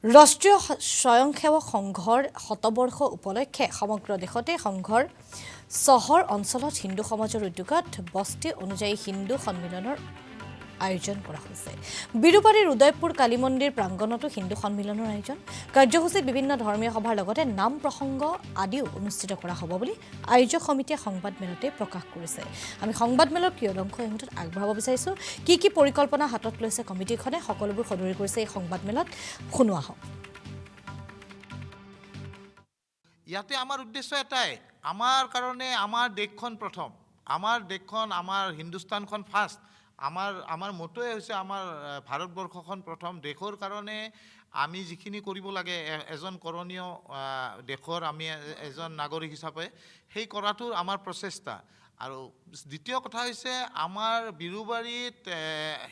ৰাষ্ট্ৰীয় স্বয়ংসেৱক সংঘৰ শতবৰ্ষ উপলক্ষে সমগ্ৰ দেশতে সংঘৰ চহৰ অঞ্চলত হিন্দু সমাজৰ উদ্যোগত বস্তি অনুযায়ী হিন্দু সন্মিলনৰ আয়োজন কৰা হৈছে। বিৰুবাৰীৰ উদয়পুৰ কালী মন্দিৰ প্ৰাংগণতো হিন্দু সন্মিলনৰ আয়োজন। কাৰ্যসূচীত বিভিন্ন ধৰ্মীয় সভাৰ লগতে নাম প্ৰসংগ আদিও অনুষ্ঠিত কৰা হ'ব বুলি আয়োজক সমিতিয়ে সংবাদমেলতে প্ৰকাশ কৰিছে। আমি সংবাদমেলৰ কিয় অংশ এই মুহূৰ্তত আগবঢ়াব বিচাৰিছোঁ, কি পৰিকল্পনা হাতত লৈছে কমিটিখনে, সকলোবোৰ সদৰি কৰিছে এই সংবাদমেলত, শুনোৱা হওক। ইয়াতে আমাৰ উদ্দেশ্য এটাই, আমাৰ কাৰণে আমাৰ দেশখন প্ৰথম, আমাৰ দেশখন, আমাৰ হিন্দুস্তানখন ফাৰ্ষ্ট। আমাৰ মতোৱে হৈছে আমাৰ ভাৰতবৰ্ষখন প্ৰথম। দেশৰ কাৰণে আমি যিখিনি কৰিব লাগে, এজন কৰণীয় দেশৰ আমি এজন নাগৰিক হিচাপে, সেই কৰাটো আমাৰ প্ৰচেষ্টা। আৰু দ্বিতীয় কথা হৈছে, আমাৰ বিৰুবাৰীত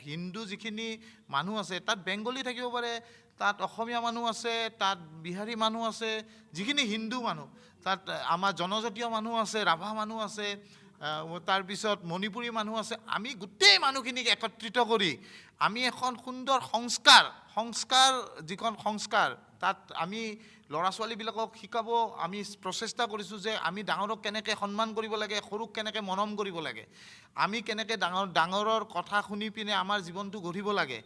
হিন্দু যিখিনি মানুহ আছে, তাত বেংগলী থাকিব পাৰে, তাত অসমীয়া মানুহ আছে, তাত বিহাৰী মানুহ আছে, যিখিনি হিন্দু মানুহ, তাত আমাৰ জনজাতীয় মানুহ আছে, ৰাভা মানুহ আছে, তাৰপিছত মণিপুৰী মানুহ আছে। আমি গোটেই মানুহখিনিক একত্ৰিত কৰি আমি এখন সুন্দৰ যিখন সংস্কাৰ, তাত আমি ল'ৰা ছোৱালীবিলাকক শিকাব আমি প্ৰচেষ্টা কৰিছোঁ যে আমি ডাঙৰক কেনেকৈ সন্মান কৰিব লাগে, সৰুক কেনেকৈ মৰম কৰিব লাগে, আমি কেনেকৈ ডাঙৰৰ কথা শুনি পিনে আমাৰ জীৱনটো গঢ়িব লাগে।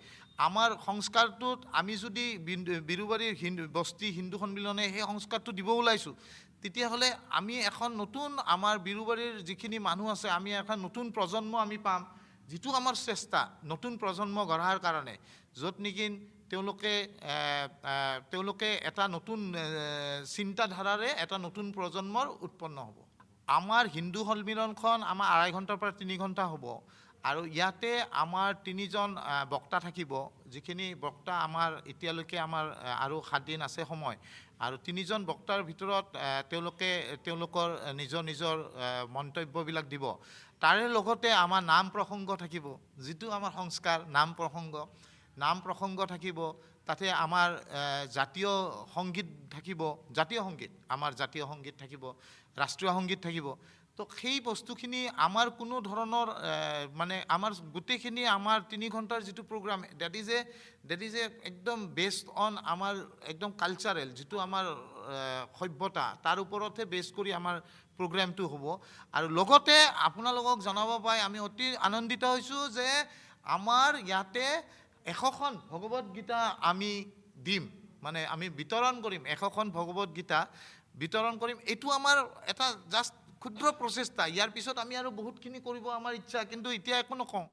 আমাৰ সংস্কাৰটোত আমি যদি বিৰুবাৰীৰ বস্তি হিন্দু সন্মিলনে সেই সংস্কাৰটো দিব ওলাইছোঁ, তেতিয়াহ'লে আমি এখন নতুন, আমাৰ বিৰুবাৰীৰ যিখিনি মানুহ আছে, আমি এখন নতুন প্ৰজন্ম আমি পাম, যিটো আমাৰ চেষ্টা নতুন প্ৰজন্ম গঢ়াৰ কাৰণে, য'ত নেকি তেওঁলোকে এটা নতুন চিন্তাধাৰাৰে এটা নতুন প্ৰজন্মৰ উৎপন্ন হ'ব। আমাৰ হিন্দু সন্মিলনখন আমাৰ 2.5 ঘণ্টাৰ পৰা 3 ঘণ্টা হ'ব। আৰু ইয়াতে আমাৰ 3জন বক্তা থাকিব, যিখিনি বক্তা আমাৰ এতিয়ালৈকে আমাৰ আৰু 7 দিন আছে সময়। আৰু 3জন বক্তাৰ ভিতৰত তেওঁলোকৰ নিজৰ মন্তব্যবিলাক দিব। তাৰে লগতে আমাৰ নাম প্ৰসংগ থাকিব, যিটো আমাৰ সংস্কাৰ, নাম প্ৰসংগ থাকিব। তাতে আমাৰ জাতীয় সংগীত থাকিব, আমাৰ জাতীয় সংগীত থাকিব, ৰাষ্ট্ৰীয় সংগীত থাকিব। তো সেই বস্তুখিনি আমাৰ কোনো ধৰণৰ আমাৰ গোটেইখিনি আমাৰ 3 ঘণ্টাৰ যিটো প্ৰগ্ৰাম, ডেট ইজ এ একদম বেছড অন আমাৰ একদম কালচাৰেল, যিটো আমাৰ সভ্যতা, তাৰ ওপৰতহে বেছ কৰি আমাৰ প্ৰগ্ৰামটো হ'ব। আৰু লগতে আপোনালোকক জনাব পাই আমি অতি আনন্দিত হৈছোঁ যে আমাৰ ইয়াতে 100খন ভগৱত গীতা আমি দিম, আমি বিতৰণ কৰিম, 100খন ভগৱত গীতা বিতৰণ কৰিম। এইটো আমাৰ এটা জাষ্ট ক্ষুদ্ৰ প্ৰচেষ্টা। ইয়াৰ পিছত আমি আৰু বহুতখিনি কৰিব আমাৰ ইচ্ছা, কিন্তু এতিয়া একো নকওঁ।